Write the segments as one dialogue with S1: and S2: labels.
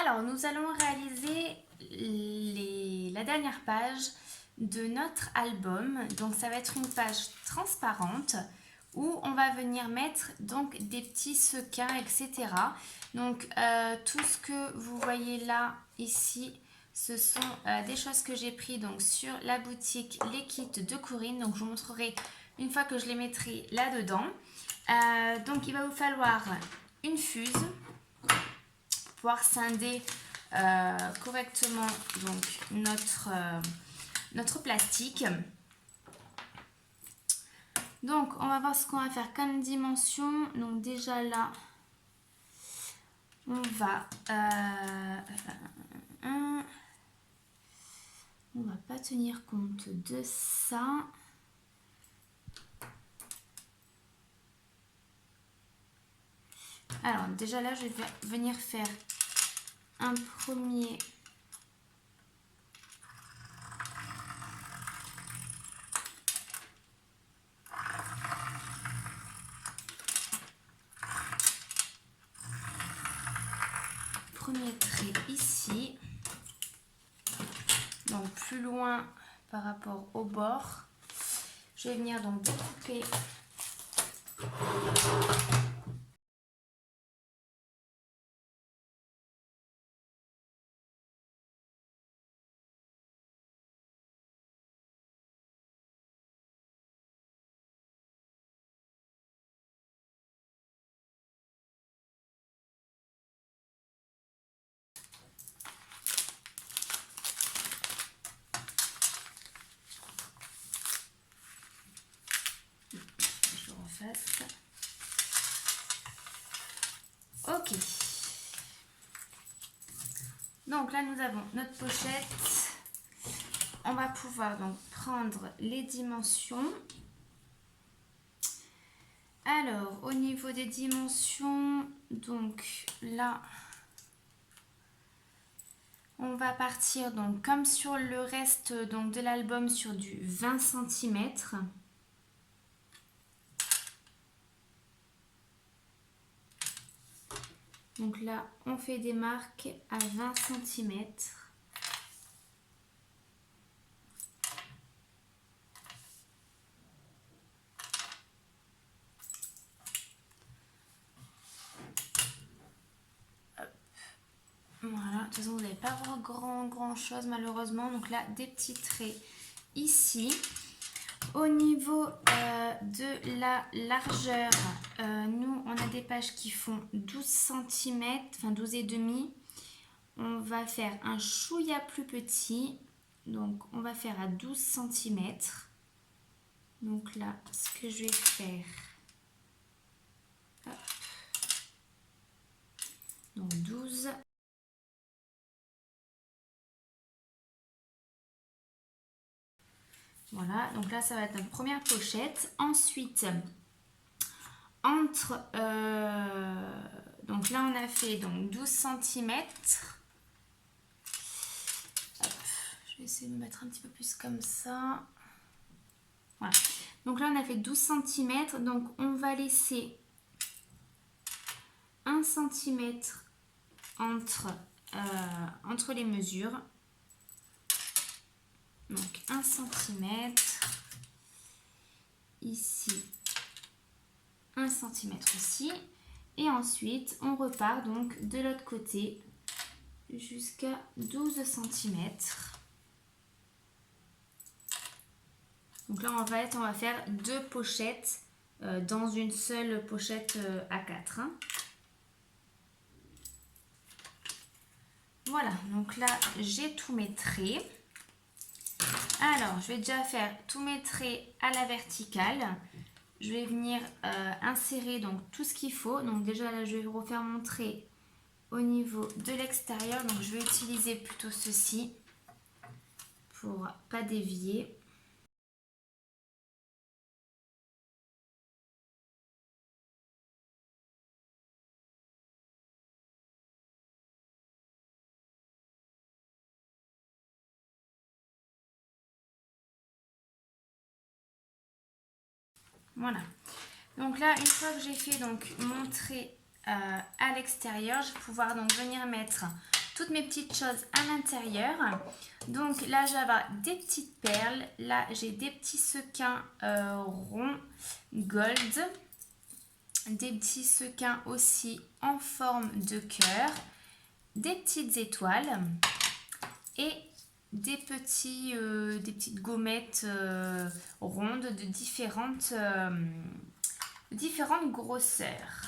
S1: Alors, nous allons réaliser la dernière page de notre album. Donc, ça va être une page transparente où on va venir mettre donc des petits sequins, etc. Donc, tout ce que vous voyez là, ici, ce sont des choses que j'ai prises donc, sur la boutique Les Kits de Corinne. Donc, je vous montrerai une fois que je les mettrai là-dedans. Donc, il va vous falloir une fuse pour pouvoir scinder correctement donc, notre plastique. Donc, on va voir ce qu'on va faire comme dimension. Donc, déjà là, on va pas tenir compte de ça. Alors, déjà là, je vais venir faire un premier trait ici. Donc, plus loin par rapport au bord. Je vais venir donc découper Ok. Donc là, nous avons notre pochette. On va pouvoir donc prendre les dimensions. Alors, au niveau des dimensions, donc là, on va partir donc comme sur le reste donc, de l'album sur du 20 cm. Donc là, on fait des marques à 20 cm. Voilà, de toute façon, vous n'allez pas voir grand chose malheureusement. Donc là, des petits traits ici. Au niveau de la largeur, nous, on a des pages qui font 12 cm, enfin 12 et demi. On va faire un chouïa plus petit. Donc, on va faire à 12 cm. Donc là, ce que je vais faire... Hop. Donc 12. Voilà, donc là, ça va être notre première pochette. Ensuite, donc là, on a fait donc 12 cm. Je vais essayer de me mettre un petit peu plus comme ça. Voilà. Donc là, on a fait 12 cm. Donc, on va laisser 1 cm entre les mesures. Donc, 1 cm. Ici, 1 cm aussi. Et ensuite, on repart donc de l'autre côté jusqu'à 12 cm. Donc là, on va faire deux pochettes dans une seule pochette A4. Hein. Voilà, donc là, j'ai tous mes traits. Alors, je vais déjà faire tous mes traits à la verticale. Je vais venir insérer donc tout ce qu'il faut. Donc déjà là, je vais refaire mon trait au niveau de l'extérieur. Donc je vais utiliser plutôt ceci pour pas dévier. Voilà. Donc là, une fois que j'ai fait donc mon trait à l'extérieur, je vais pouvoir donc venir mettre toutes mes petites choses à l'intérieur. Donc là, je vais avoir des petites perles. Là, j'ai des petits sequins ronds gold. Des petits sequins aussi en forme de cœur. Des petites étoiles. Et des petites gommettes rondes de différentes grosseurs.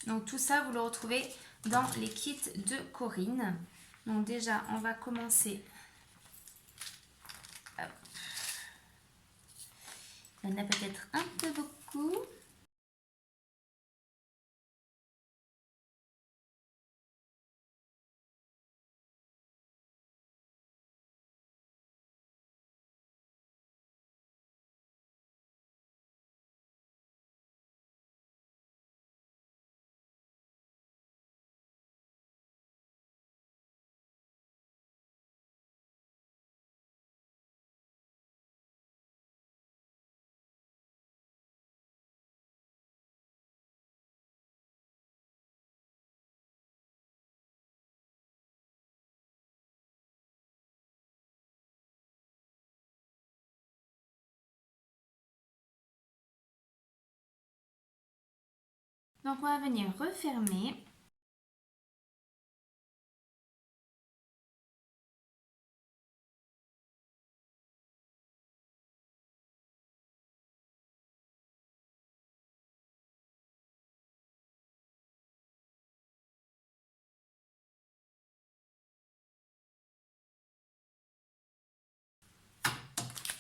S1: Donc tout ça, vous le retrouvez dans les kits de Corinne. Donc déjà, on va commencer. Hop. Il y en a peut-être un peu beaucoup. Donc on va venir refermer.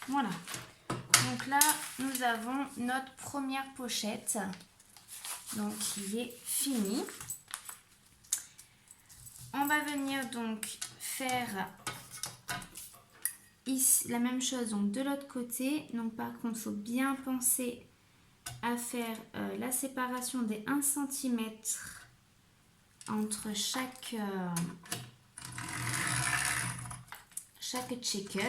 S1: Voilà. Donc là, nous avons notre première pochette. Donc qui est finie. On va venir donc faire ici la même chose donc de l'autre côté. Donc par contre, il faut bien penser à faire la séparation des 1 cm entre chaque checker.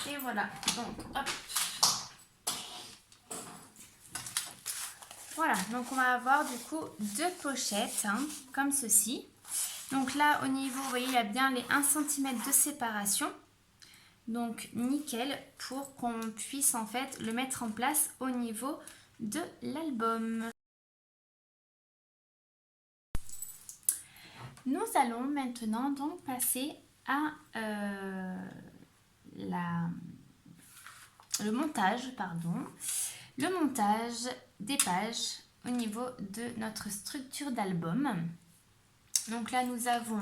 S1: Et voilà, donc hop. Voilà, donc on va avoir du coup 2 pochettes comme ceci. Donc là au niveau, vous voyez, il y a bien les 1 cm de séparation. Donc nickel pour qu'on puisse en fait le mettre en place au niveau de l'album. Nous allons maintenant donc passer à le montage, le montage des pages au niveau de notre structure d'album. Donc là nous avons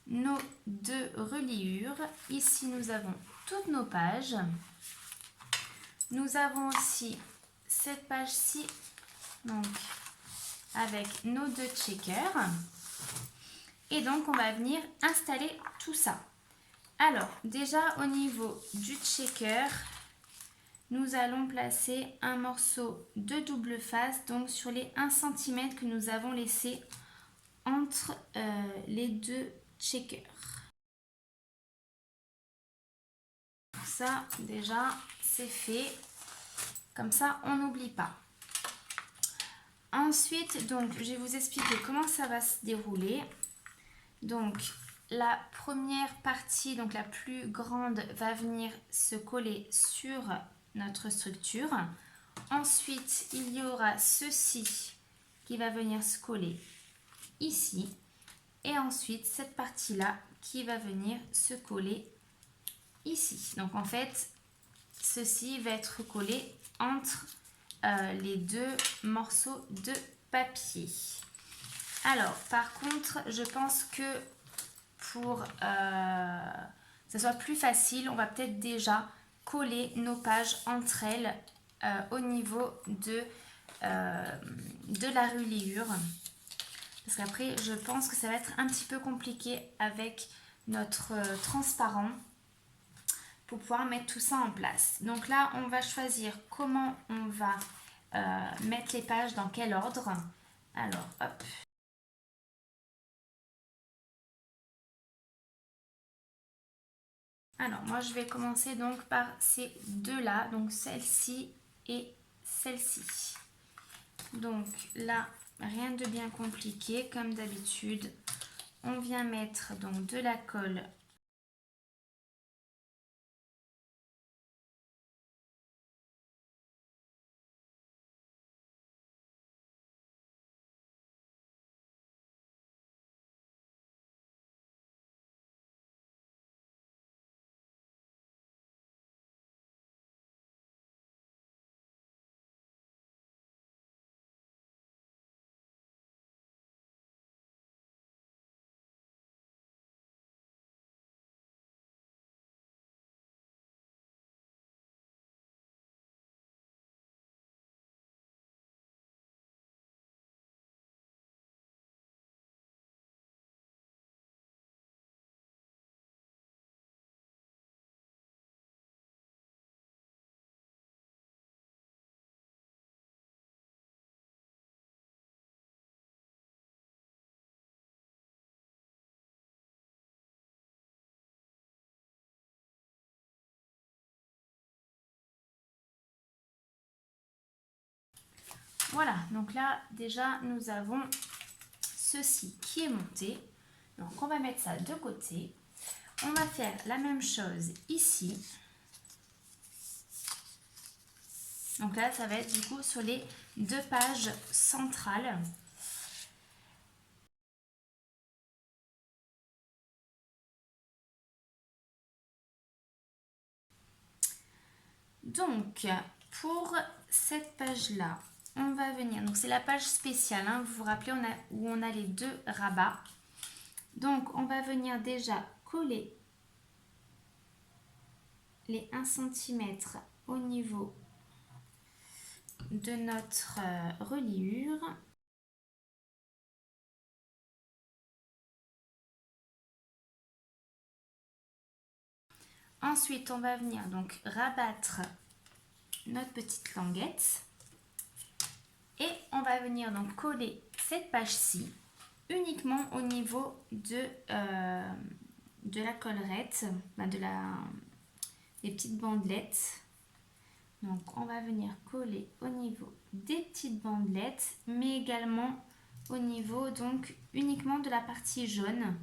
S1: nos 2 reliures. Ici nous avons toutes nos pages. Nous avons aussi cette page-ci, donc avec nos 2 checkers. Et donc on va venir installer tout ça. Alors déjà au niveau du checker, nous allons placer un morceau de double face, donc sur les 1 cm que nous avons laissé entre les 2 checkers. Ça déjà c'est fait, comme ça on n'oublie pas. Ensuite donc je vais vous expliquer comment ça va se dérouler. Donc la première partie, donc la plus grande, va venir se coller sur notre structure. Ensuite il y aura ceci qui va venir se coller ici. Et ensuite cette partie là qui va venir se coller ici. Donc en fait ceci va être collé entre les 2 morceaux de papier. Alors par contre je pense que pour ça soit plus facile, on va peut-être déjà coller nos pages entre elles au niveau de la reliure. Parce qu'après, je pense que ça va être un petit peu compliqué avec notre transparent pour pouvoir mettre tout ça en place. Donc là, on va choisir comment on va mettre les pages, dans quel ordre. Alors, hop. Alors, moi, je vais commencer donc par ces deux-là, donc celle-ci et celle-ci. Donc là, rien de bien compliqué, comme d'habitude. On vient mettre donc de la colle . Voilà, donc là déjà nous avons ceci qui est monté. Donc on va mettre ça de côté. On va faire la même chose ici. Donc là ça va être du coup sur les deux pages centrales. Donc pour cette page là, on va venir, donc c'est la page spéciale, hein, vous vous rappelez où on a les deux rabats. Donc on va venir déjà coller les 1 cm au niveau de notre reliure. Ensuite, on va venir donc rabattre notre petite languette et on va venir donc coller cette page-ci uniquement au niveau de la collerette, des petites bandelettes. Donc on va venir coller au niveau des petites bandelettes, mais également au niveau donc uniquement de la partie jaune,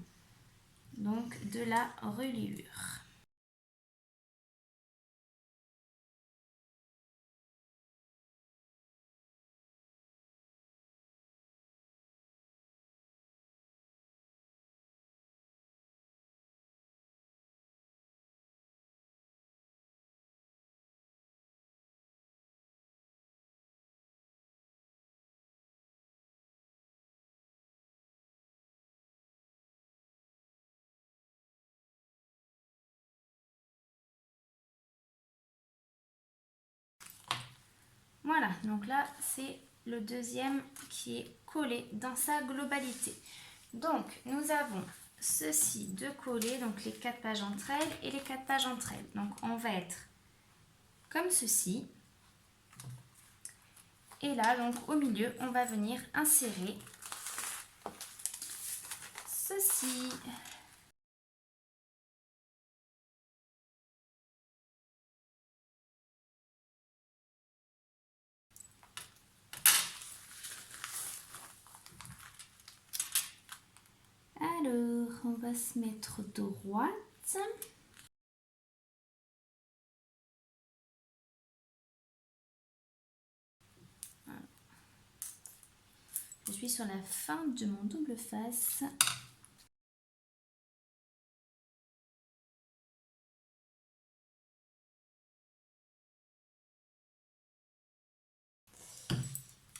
S1: donc de la reliure. Voilà, donc là c'est le deuxième qui est collé dans sa globalité. Donc nous avons ceci de coller, donc les 4 pages entre elles et les 4 pages entre elles. Donc on va être comme ceci. Et là, donc au milieu, on va venir insérer ceci. Alors, on va se mettre droite. Voilà. Je suis sur la fin de mon double face.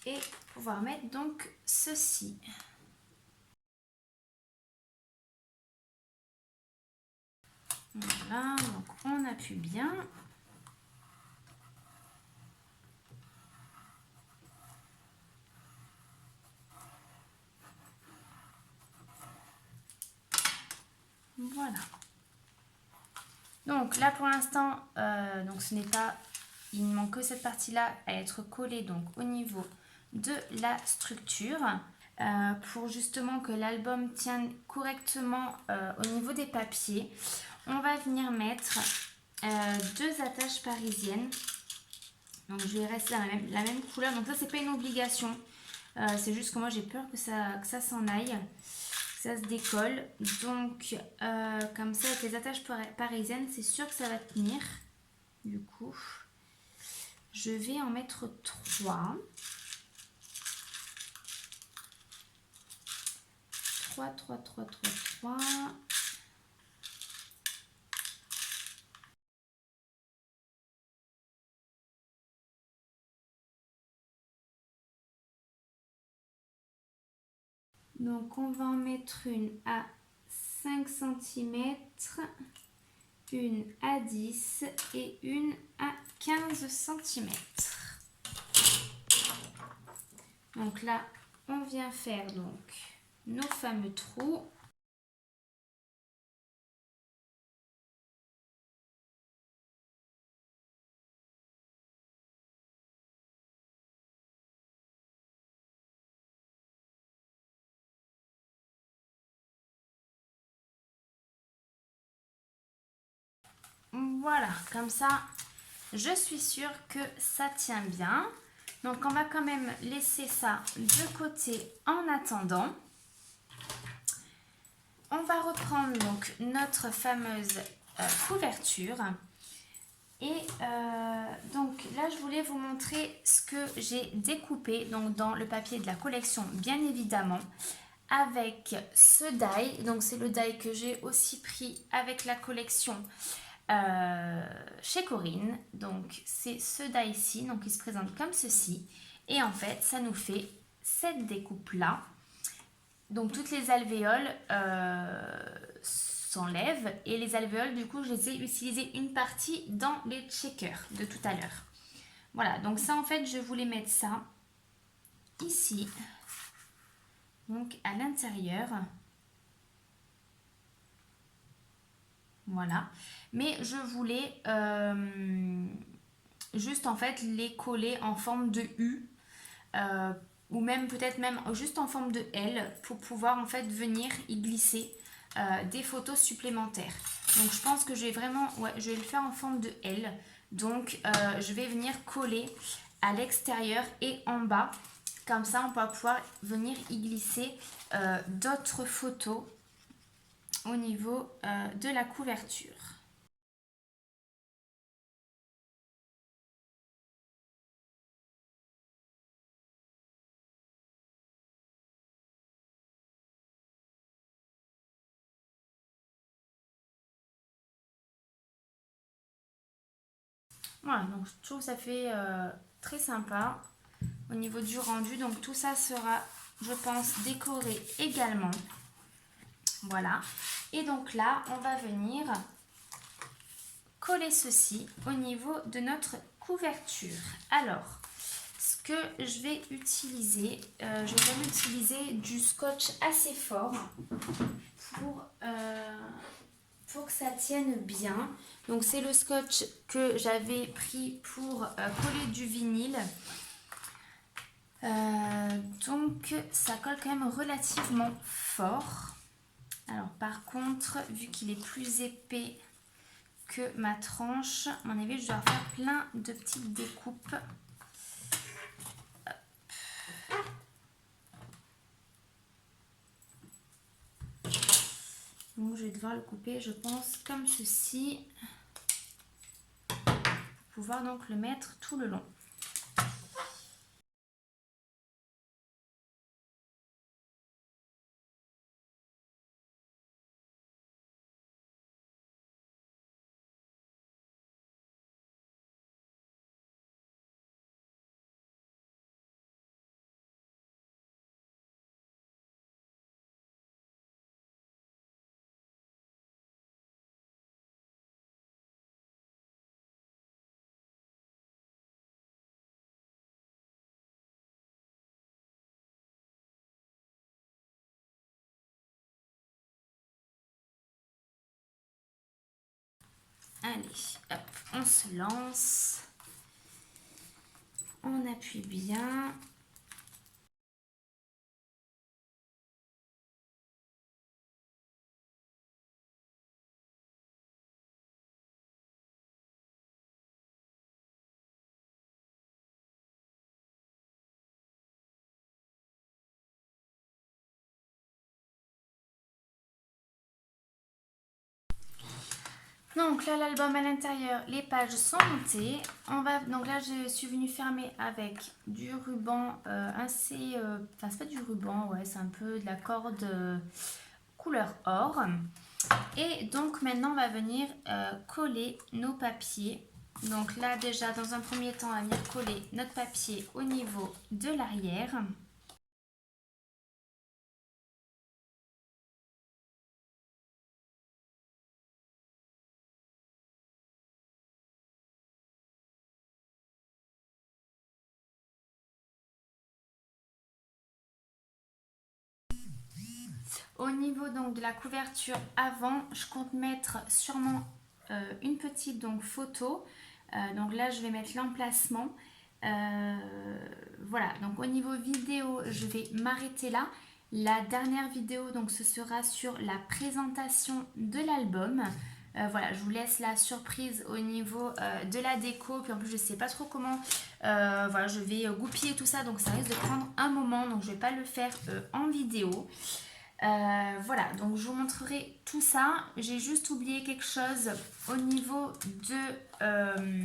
S1: Et pouvoir mettre donc ceci. Voilà, donc on appuie bien. Voilà. Donc là pour l'instant, donc ce n'est pas, il ne manque que cette partie-là à être collée donc au niveau de la structure. Pour justement que l'album tienne correctement au niveau des papiers, on va venir mettre 2 attaches parisiennes. Donc je vais rester la même couleur. Donc ça c'est pas une obligation. C'est juste que moi j'ai peur que ça s'en aille. Ça se décolle. Donc comme ça avec les attaches parisiennes, c'est sûr que ça va tenir. Du coup, je vais en mettre 3. 3, 3, 3, 3, 3. Donc on va en mettre une à 5 cm, une à 10 et une à 15 cm. Donc là, on vient faire donc nos fameux trous. Voilà, comme ça, je suis sûre que ça tient bien. Donc on va quand même laisser ça de côté en attendant. On va reprendre donc notre fameuse couverture. Et donc là, je voulais vous montrer ce que j'ai découpé donc dans le papier de la collection, bien évidemment, avec ce die. Donc c'est le die que j'ai aussi pris avec la collection chez Corinne. Donc c'est ce die-ci, donc il se présente comme ceci. Et en fait, ça nous fait cette découpe-là. Donc toutes les alvéoles s'enlèvent et les alvéoles, du coup, je les ai utilisées une partie dans les checkers de tout à l'heure. Voilà, donc ça en fait, je voulais mettre ça ici, donc à l'intérieur. Voilà, mais je voulais juste en fait les coller en forme de U. Ou même peut-être même juste en forme de L pour pouvoir en fait venir y glisser des photos supplémentaires. Donc je pense que je vais vraiment, ouais, je vais le faire en forme de L. Donc je vais venir coller à l'extérieur et en bas. Comme ça on va pouvoir venir y glisser d'autres photos au niveau de la couverture. Voilà, donc je trouve que ça fait très sympa au niveau du rendu. Donc tout ça sera, je pense, décoré également. Voilà. Et donc là, on va venir coller ceci au niveau de notre couverture. Alors, ce que je vais utiliser, je vais même utiliser du scotch assez fort pour que ça tienne bien. Donc c'est le scotch que j'avais pris pour coller du vinyle. Donc ça colle quand même relativement fort. Alors par contre, vu qu'il est plus épais que ma tranche, à mon avis, je dois faire plein de petites découpes. Donc je vais devoir le couper, je pense, comme ceci, pour pouvoir donc le mettre tout le long. Allez, hop, on se lance. On appuie bien. Donc là, l'album à l'intérieur, les pages sont montées. Donc là, je suis venue fermer avec du ruban assez... Enfin, c'est pas du ruban, ouais, c'est un peu de la corde couleur or. Et donc maintenant, on va venir coller nos papiers. Donc là, déjà, dans un premier temps, on va venir coller notre papier au niveau de l'arrière. Au niveau donc de la couverture avant, je compte mettre sûrement une petite donc photo. Donc là, je vais mettre l'emplacement. Voilà, donc au niveau vidéo, je vais m'arrêter là. La dernière vidéo, donc ce sera sur la présentation de l'album. Voilà, je vous laisse la surprise au niveau de la déco. Puis en plus, je sais pas trop comment. Voilà, je vais goupiller tout ça, donc ça risque de prendre un moment. Donc je vais pas le faire en vidéo. Voilà, donc je vous montrerai tout ça. J'ai juste oublié quelque chose au niveau de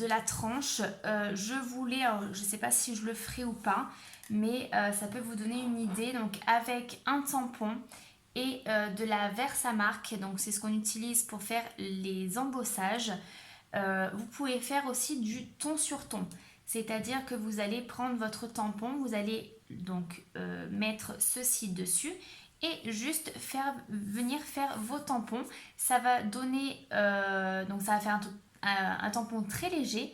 S1: la tranche. Je voulais, alors je ne sais pas si je le ferai ou pas, mais ça peut vous donner une idée. Donc avec un tampon et de la Versamark, donc c'est ce qu'on utilise pour faire les embossages. Vous pouvez faire aussi du ton sur ton. C'est-à-dire que vous allez prendre votre tampon, vous allez donc mettre ceci dessus et juste venir faire vos tampons. Ça va donner, donc ça va faire un tampon très léger.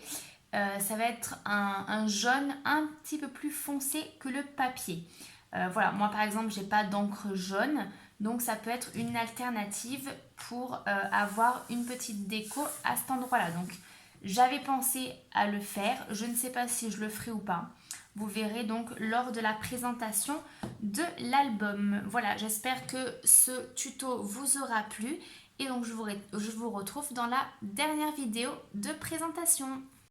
S1: Ça va être un jaune un petit peu plus foncé que le papier. Voilà, moi par exemple, j'ai pas d'encre jaune, donc ça peut être une alternative pour avoir une petite déco à cet endroit-là. Donc j'avais pensé à le faire, je ne sais pas si je le ferai ou pas. Vous verrez donc lors de la présentation de l'album. Voilà, j'espère que ce tuto vous aura plu et donc je vous retrouve dans la dernière vidéo de présentation.